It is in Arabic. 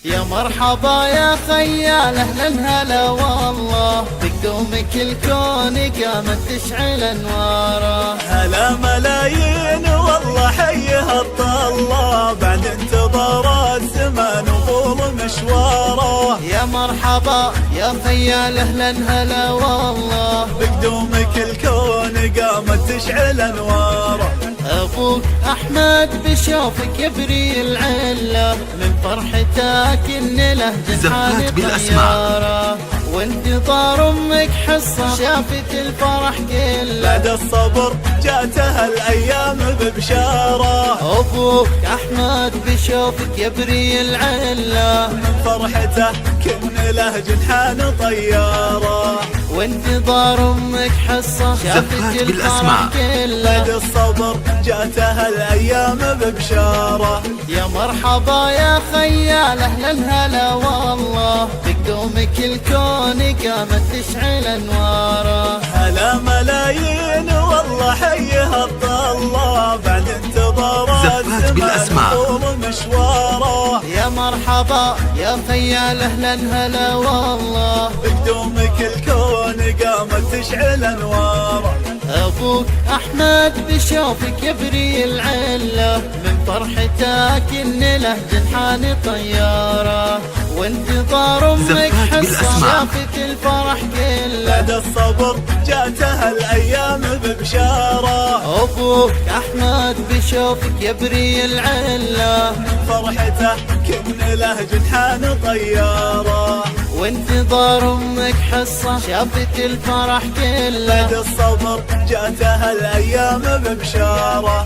يا مرحبا يا خيال اهلا هلا والله، بقدومك الكون قامت تشعل انواره. هلا ملايين والله حيها الطلة، بعد انتظار الزمان وطول مشواره. يا مرحبا يا خيال اهلا هلا والله، بقدومك الكون قامت تشعل انواره. ابوك احمد بشوفك يبري العله، من فرحتك ان له جنحان طياره. وانتظار امك حصه شافت الفرح كله، بعد الصبر جاتها الايام ببشاره. ابوك احمد بشوفك يبري العله، من فرحته كن له جنحان طياره. وانتظار امك حصه شافت الفرح كله، بعد الصبر جاتها الايام ببشاره. يا مرحبا يا خيال اهلا هلا والله، بقدومك الكون قامت تشعل انواره. هلا ملايين والله حيها الطلة، بعد انتظار الزمان طول مشواره. يا مرحبا يا خيال اهلا هلا والله، بقدومك الكون قامت تشعل انواره. ابوك احمد بشوفك يبري العله، من فرحتك ان له جنحان طياره. وانتظار امك حصه شافت الفرح كله، بعد الصبر جاتها الايام ببشاره. ابوك احمد بشوفك يبري العله، من فرحته كن له جنحان طياره. وانتظار امك حصه شافت الفرح كله، بعد الصبر جاتها الايام ببشاره.